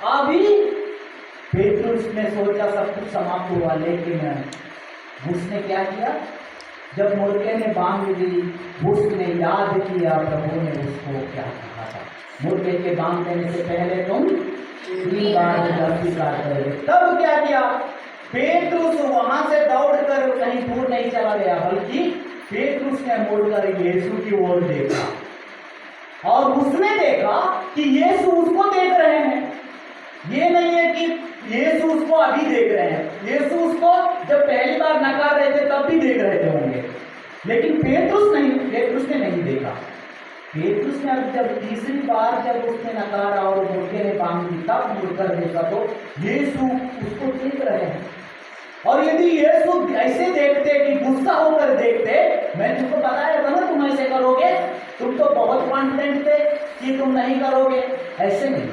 अभी पेतरुस ने सोचा सब कुछ समाप्त हुआ, लेकिन उसने क्या किया? जब मुर्गे ने बांध दी, उसने याद किया प्रभु ने उसको क्या कहा था, मुर्गे के बांध देने से पहले तुम 3 बार अस्वीकार करोगे। तब क्या किया? पेतरुस वहां से दौड़कर कहीं दूर नहीं चला गया, बल्कि पेतरुस ने मुड़कर यीशु की ओर देखा और उसने देखा कि यीशु उसको देख रहे हैं। ये नहीं है कि यीशु उसको अभी देख रहे हैं, यीशु उसको जब पहली बार नकार रहे थे तब भी देख रहे थे होंगे, लेकिन पेतरुस ने नहीं देखा। पेतरुस ने अब जब तीसरी बार जब उसने नकारा और मुर्गे ने बांध दी, तब मुड़कर देखा तो यीशु उसको देख रहे हैं। और यदि यीशु ऐसे देखते कि गुस्सा होकर देखते, मैं तुमको बताया था ना तुम ऐसे करोगे, तुम तो बहुत कॉन्फिडेंट थे कि तुम नहीं करोगे, ऐसे नहीं।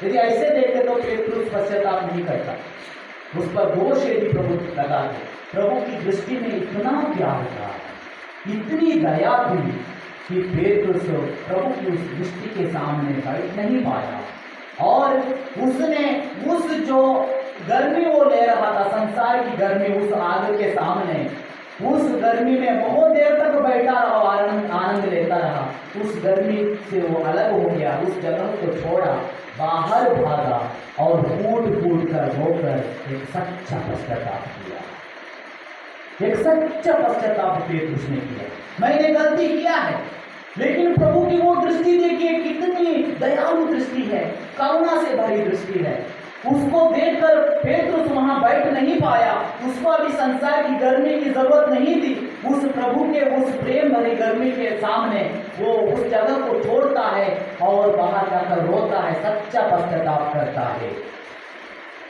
यदि ऐसे देखते तो पेतरुस पश्चाताप नहीं करता, उस पर दोष यदि प्रभु लगाते। प्रभु की दृष्टि में इतना प्यार था, इतनी दया थी कि पेतरुस प्रभु की उस दृष्टि के सामने बैठ नहीं पाया। और उसने उस जो गर्मी वो ले रहा था, संसार की गर्मी, उस आग के सामने, उस गर्मी में बहुत देर तक बैठा रहा और आनंद लेता रहा। उस गर्मी से वो अलग हो गया, उस जगह को छोड़ा, बाहर भागा और फूट कर रोकर एक सच्चा पश्चाताप किया। एक सच्चा पश्चाताप पेतरुस ने किया, मैंने गलती किया है। लेकिन प्रभु की वो दृष्टि देखिए, कितनी दयालु दृष्टि है, करुणा से भरी दृष्टि है। उसको देखकर पेतरुस वहां बैठ नहीं पाया, उसको अभी संसार की गर्मी की जरूरत नहीं थी। उस प्रभु के उस प्रेम भरी गर्मी के सामने वो उस जगह को छोड़ता है और बाहर जाकर रोता है, सच्चा पश्चाताप करता है।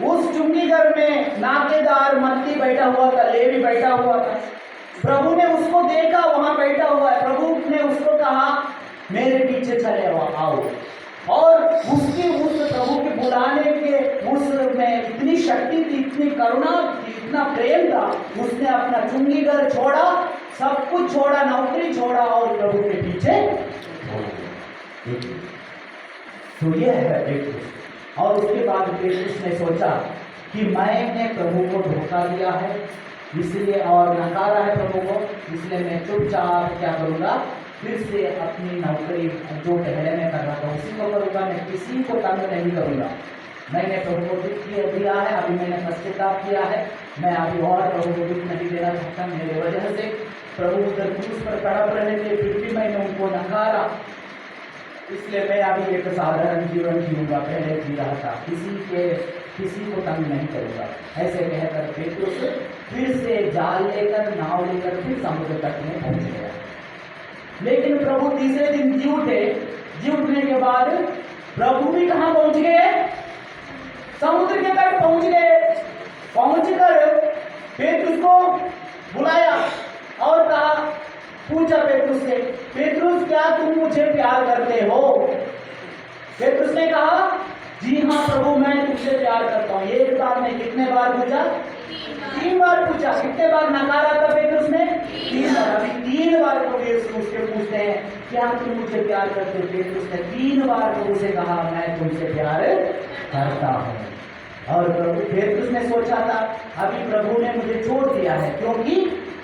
उस चुंगी घर में नाकेदार मत्ती बैठा हुआ था, लेवी बैठा हुआ था। प्रभु ने उसको देखा, वहां बैठा हुआ है। प्रभु ने उसको कहा मेरे पीछे चले आओ। और उसकी उस प्रभु के बुलाने के उसमें इतनी शक्ति थी, इतनी करुणा थी, इतना प्रेम था। उसने अपना चुंगी घर छोड़ा, सब कुछ छोड़ा, नौकरी छोड़ा और प्रभु के पीछे। तो यह है पेतरुस। और उसके बाद पेतरुस ने सोचा कि मैंने प्रभु को धोखा दिया है, इसलिए और नकारा है प्रभु को, इसलिए मैं चुपचाप क्या करूँगा, फिर से अपनी नौकरी जो पहले मैं कर रहा था उसी को करूँगा, मैं किसी को तंग नहीं करूँगा। मैंने प्रभु को दुख दिया है, अभी मैंने पश्चाताप किया है, मैं अभी और प्रभु को दुख नहीं देना चाहता। मेरे वजह से प्रभु उधर क्रूस पर तड़प रहे थे, फिर भी मैंने उनको नकारा, इसलिए मैं अभी एक साधारण जीवन जीऊँगा, पहले जी रहा था, किसी को तंग नहीं करूँगा। ऐसे कहकर पेतरुस फिर से जाल लेकर, नाव लेकर फिर समुद्र तट में पहुँच गया। लेकिन प्रभु तीसरे दिन जी उठने के बाद प्रभु भी कहाँ पहुंच गए? समुद्र के तट पहुंच गए। पहुंचकर पेतरुस को बुलाया और कहा, पूछा पेतरुस से, पेतरुस क्या तुम मुझे प्यार करते हो? पेतरुस ने कहा, जी हाँ प्रभु, मैं तुमसे प्यार करता हूँ। एक बार में कितने बार पूछा? 3 बार पूछा। कितने बार नकारा था पेतरुस ने? 3 बार। अभी 3 बार प्रभु यीशु उसके पूछते हैं, क्या तुम मुझे प्यार करते हो? पेतरुस ने 3 बार प्रभु से कहा, मैं तुमसे प्यार करता हूँ। और प्रभु पेतरुस ने सोचा था, अभी प्रभु ने मुझे छोड़ दिया है क्योंकि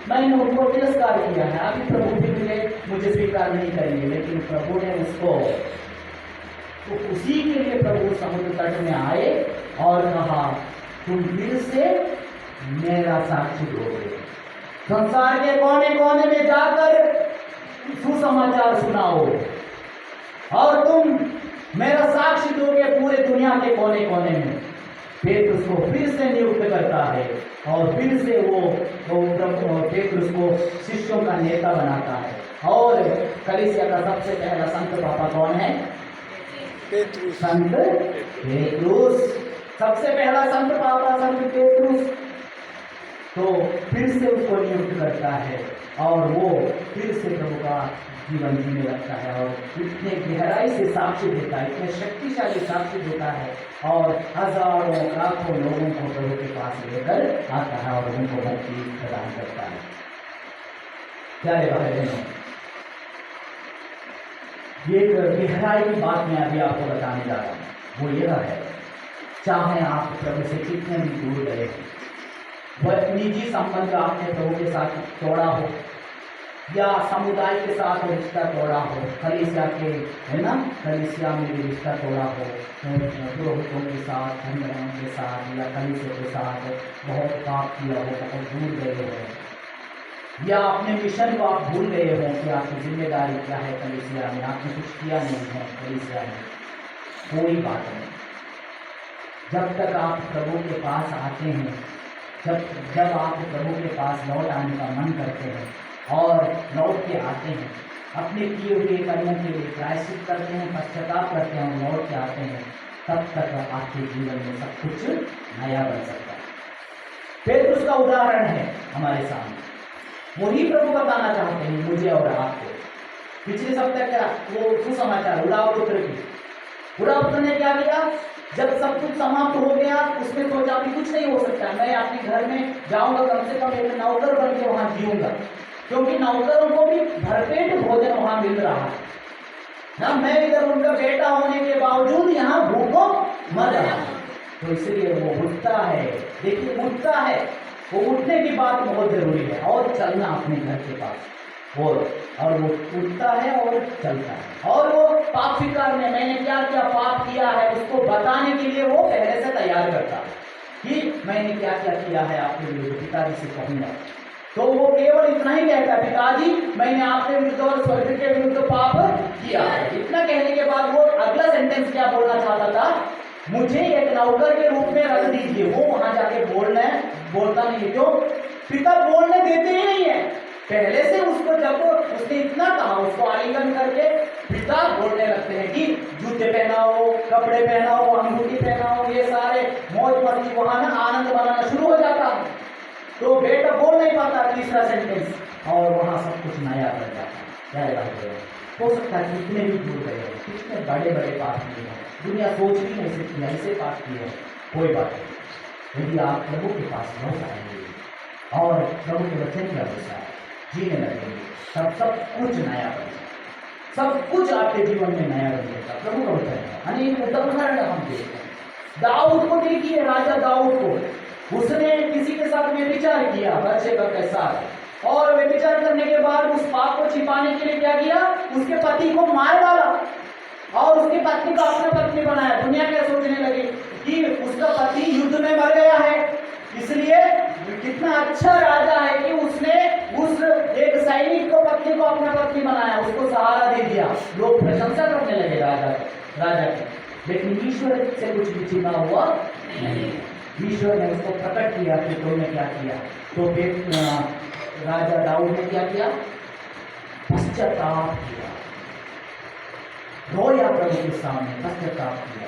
मैंने उनको तिरस्कार किया है, अभी प्रभु भी मुझे स्वीकार नहीं करेंगे। लेकिन प्रभु ने उसको तो उसी के लिए प्रभु समुद्र तट में आए और कहा तुम फिर से मेरा साक्षी दोगे, संसार के कोने कोने में जाकर सुसमाचार सुनाओ और तुम मेरा साक्षी दोगे पूरे दुनिया के कोने कोने में। पेतरुस को फिर से नियुक्त करता है और फिर से वो पेतरुस को शिष्यों का नेता बनाता है। और कलीसिया का सबसे पहला संत पापा कौन है? पेतरुस। संत पेतरुस, सबसे पहला संत पापा संत पेतरुस। तो फिर से उसको नियुक्त करता है और वो फिर से प्रभु का जीवन जीने लगता है और इतने गहराई से साक्ष्य देता है, इतने शक्तिशाली साक्ष्य देता है और हजारों लाखों लोगों को प्रभु के पास लेकर आता है और उनको मुक्ति प्रदान करता है। प्यारे भाई बहनों, ये एक गहराई की बात मैं अभी आपको बताने जा रहा हूँ। वो यह है, चाहे आप प्रभु से कितने भी दूर गए, वह निजी संबंध आपने प्रभु के साथ तोड़ा हो या समुदाय के साथ रिश्ता तोड़ा हो, कलीसिया के है ना, कलीसिया में भी रिश्ता तोड़ा हो, पुरोहितों के साथ, धर्मों के साथ या कलीसिया के साथ बहुत पाप किया हो, बहुत दूर गए हो, या अपने मिशन को आप भूल गए हो कि आपकी जिम्मेदारी क्या है कलीसिया में, आपने कुछ किया नहीं है कलीसिया में, कोई बात नहीं। जब तक आप प्रभु के पास आते हैं, जब आप प्रभु के पास लौट आने का मन करते हैं और लौट के आते हैं, अपने किए हुए कर्मों के लिए प्रायश्चित करते हैं, पश्चाताप करते हैं और लौट के आते हैं, तब तक आपके जीवन में सब कुछ नया बन सकता है। पेतरुस का उदाहरण है हमारे सामने, वही प्रभु बताना चाहते हैं मुझे और आपको। पिछले सप्ताह क्या वो सुसमाचार उड़ाव पुत्र की, उड़ाव पुत्र ने क्या किया? जब सब कुछ समाप्त हो गया, उसने सोचा कि कुछ नहीं हो सकता, मैं अपने घर में जाऊंगा, कम से कम एक नौकर बन के वहां जीऊंगा, क्योंकि नौकरों को भी भरपेट भोजन वहां मिल रहा है ना, मैं इधर उनका बेटा होने के बावजूद यहाँ भूखों मर रहा हूं। तो इसलिए वो उठता है, देखिए उठता है, वो उठने की बात बहुत जरूरी है, और चलना अपने घर के पास, और वो उठता है और चलता है, और वो पाप स्वीकार में मैंने क्या क्या पाप किया है उसको बताने के लिए वो पहले से तैयार करता है कि मैंने क्या क्या किया है आपके लिए, पिताजी से कहूंगा। तो वो केवल इतना ही कहता है, पिताजी मैंने आपके विरुद्ध और स्वर्ग के विरुद्ध पाप किया है। इतना कहने के बाद वो अगला सेंटेंस क्या बोलना चाहता था? मुझे एक नौकर के रूप में रख दीजिए। वो वहां जाके बोलता नहीं है, क्यों? पिता बोलने देते ही नहीं है। पहले से उसको जब उसने इतना कहा, उसको आलिंगन करके पिता बोलने लगते हैं कि जूते पहनाओ, कपड़े पहनाओ, अंगूठी पहनाओ, ये सारे मौज मस्ती वहां ना आनंद बनाना शुरू हो जाता है। तो बेटा बोल नहीं पाता तीसरा सेंटेंस, और वहां सब कुछ नया बन जाता है। हो सकता है कितने भी दूर गए हो, कितने बड़े बड़े पाप किए हैं, दुनिया सोच भी नहीं सकती ऐसे पाप किए हैं, कोई बात नहीं। यदि आप प्रभु के पास लौट आएंगे और प्रभु के वचन के अनुसार जीने लगेंगे, तब सब कुछ नया बनेगा, सब कुछ आपके जीवन में नया बनेगा। प्रभु का वचन है। अनेक उदाहरण हम देखते हैं। दाऊद को देखिए, राजा दाऊद को, उसने किसी के साथ व्यभिचार किया बच्चेबा के साथ, और व्यभिचार करने के बाद उस पाप को छिपाने के लिए क्या किया? उसके पति को मार डाला और उसकी पत्नी को अपना पत्नी बनाया। दुनिया क्या सोचने लगी कि उसका पति युद्ध में मर गया है, इसलिए कितना अच्छा राजा है कि उसने उस एक सैनिक को पत्नी को अपना पत्नी बनाया, उसको सहारा दे दिया। लोग प्रशंसा करने लगे राजा की। लेकिन ईश्वर से कुछ भी छिपा हुआ नहीं, ईश्वर ने उसको प्रकट किया कि तुमने क्या किया। तो राजा दाऊद ने क्या किया? पश्चाताप किया, रोया प्रभु के सामने, पश्चाताप किया,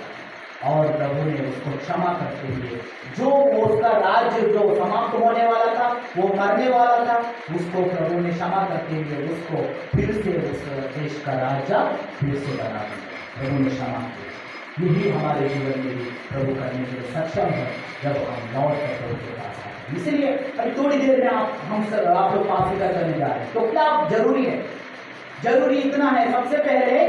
और प्रभु ने उसको क्षमा करते हुए, जो उसका राज्य जो समाप्त होने वाला था, वो मरने वाला था, उसको प्रभु ने क्षमा करते हुए उसको फिर से उस देश का राजा फिर से बना दिया। प्रभु ने क्षमा किया। यही हमारे जीवन में भी प्रभु करने के लिए सक्षम है जब हम लौट कर प्रभु के पास आते हैं। इसलिए अभी थोड़ी देर में आप लोग पास करने जा रहे हैं। तो क्या जरूरी है? जरूरी इतना है, सबसे पहले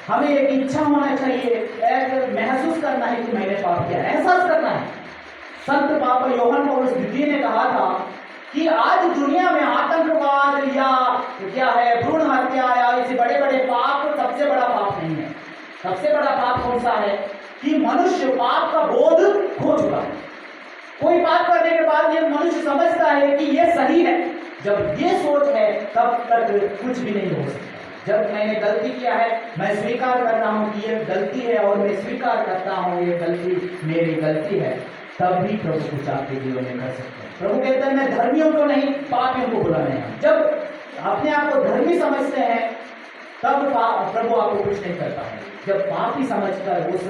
हमें एक इच्छा होना चाहिए, एक महसूस करना है कि मैंने पाप किया, एहसास करना है। संत पापा यूहन्ना पौलुस द्वितीय ने कहा था कि आज दुनिया में आतंकवाद या क्या है, भ्रूण हत्या या ऐसे बड़े बड़े पाप सबसे बड़ा पाप नहीं है। सबसे बड़ा पाप कौन सा है कि मनुष्य पाप का बोध खो चुका है। कोई पाप करने के बाद ये मनुष्य समझता है कि ये सही है। जब ये सोच है तब तक कुछ भी नहीं हो सकता। जब मैंने गलती किया है, मैं स्वीकार कर रहा हूँ कि ये गलती है और मैं स्वीकार करता हूँ ये गलती मेरी गलती है, तब भी प्रभु कुछ आपके जीवन में कर सकते हैं। प्रभु कहते हैं मैं धर्मियों को नहीं पापियों को बुलाने आया। जब अपने आप को धर्मी समझते हैं तब प्रभु आपको कुछ नहीं करता है। जब पापी समझकर उस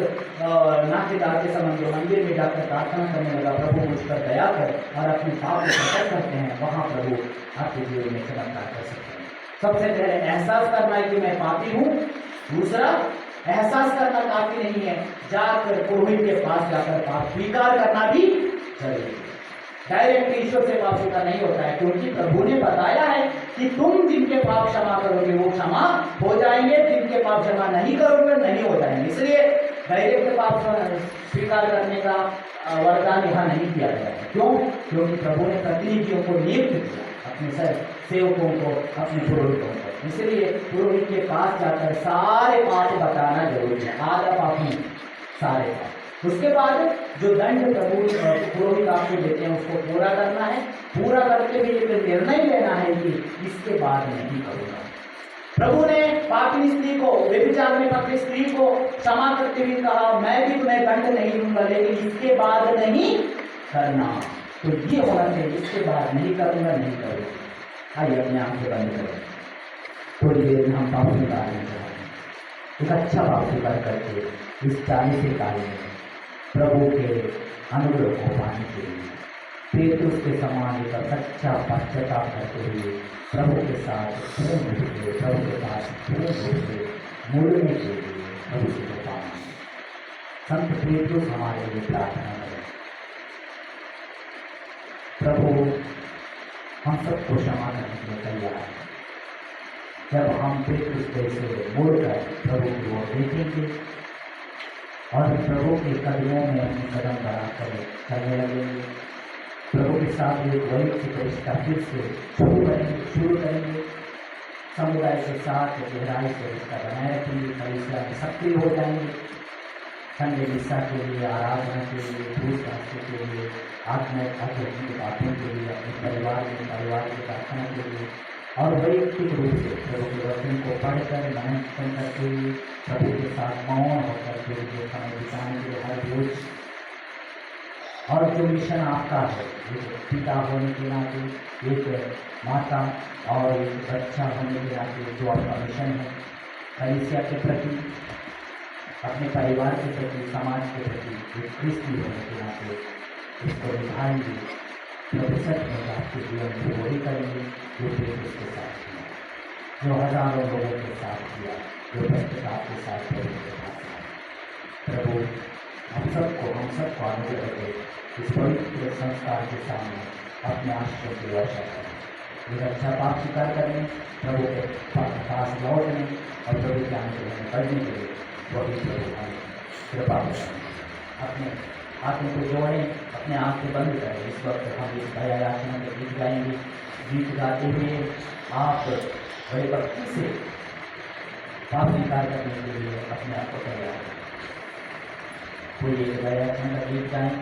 नाकेदार के समझ जो मंदिर में जाकर प्रार्थना करने लगा, प्रभु मुझ पर दया कर और अपने पाप को प्रकट करते हैं, वहां प्रभु आपके जीवन में चमत्कार कर सकते हैं। सबसे पहले एहसास करना है कि मैं पापी हूँ। दूसरा, एहसास करना काफी नहीं है, जाकर पुरोहित के पास जाकर पाप स्वीकार करना भी जरूरी है। डायरेक्ट ईश्वर से पाप स्वीकार नहीं होता है, क्योंकि प्रभु ने बताया है कि तुम जिनके पाप क्षमा करोगे वो क्षमा हो जाएंगे, जिनके पाप क्षमा नहीं करोगे नहीं हो जाएंगे। इसलिए डायरेक्ट पाप स्वीकार करने का वरदान यहाँ नहीं किया गया है। क्यों? क्योंकि प्रभु ने प्रतिनिधियों को नियुक्त किया, अपने सेवकों को, अपने पुरोहितों को। इसलिए पुरोहित के पास जाकर सारे पाप बताना जरूरी है, आधा पाप नहीं, सारे पाप। उसके बाद जो दंड प्रभु पुरोहित आपको देते हैं उसको पूरा करना है। पूरा करके भी एक निर्णय लेना है कि इसके बाद नहीं करूँगा। प्रभु ने पापी स्त्री को, व्यभिचार में पकड़ी स्त्री को क्षमा करते हुए कहा, मैं भी तुम्हें दंड नहीं दूंगा, लेकिन इसके बाद नहीं करना। तो ये होना चाहिए, इसके बाद नहीं करूंगा, नहीं करूंगा। आइए अपने आंखें बंद करें, थोड़ी देर में हम पाप स्वीकार करें। एक अच्छा पाप स्वीकार करके इस 40 कार्य में प्रभु के अनुग्रह को पाने के लिए पेतरुस के समान एक सच्चा पश्चाताप करते हुए प्रभु के साथ पूर्ण रूप से, प्रभु के पास पूर्ण रूप से मुड़ने के लिए प्रभु से पाना। संत पेतरुस हमारे लिए प्रार्थना करें। प्रभु हम सबको क्षमा करने के लिए तैयार है। जब हम पेतरुस जैसे मुड़कर प्रभु की ओर देखेंगे और प्रभु के कदमों में अपने कदम बढ़ाकर चलने लगेंगे, प्रभु के साथ एक वैयक्तिक रिश्ता फिर से शुरू करेंगे, समुदाय के साथ गहराई से रिश्ता बनाए रखेंगे, कलीसिया में सक्रिय हो जाएंगे, संडे मिसा के लिए, आराधना के लिए, भूल शास्त्र के लिए, आध्यात्मिक बातों के लिए, अपने परिवार की प्रार्थना के लिए और वैयक्तिक रूप से प्रभु के वचन को पढ़कर मनन करते हुए प्रभु के साथ मौन होकर के जो समय बिताने के लिए हर रोज। और जो मिशन आपका है, एक पिता होने के नाते, एक माता और एक बच्चा होने के नाते जो आपका मिशन है, कलीसिया के प्रति, अपने परिवार के प्रति, समाज के प्रति एक क्रिस्ती होने के नाते इसको निभाएंगे। प्रभु सच में आपके जीवन में वही करेंगे जो पेतरुस के साथ किया, जो हजारों लोगों के साथ किया, जो पश्चाताप के साथ प्रभु के साथ किया। प्रभु हम सबको अनुग्रह दे, इस पवित्र संस्कार के सामने अपने आश्रय की वर्षा करें, एक अच्छा पाप स्वीकार करने, प्रभु के पास लौटने और प्रभु के अनुग्रह में बढ़ने के लिए वही प्रभु हमें कृपा करें। अपने हाथों को जोड़ें, अपने आंखें बंद करें। इस वक्त हम इस दया याचना के गीत गाएंगे। गीत गाते हुए आप बड़े भक्ति से पाप स्वीकार करने के लिए अपने आप को तैयार करें। कोई एक दया याचना का गीत गाएं।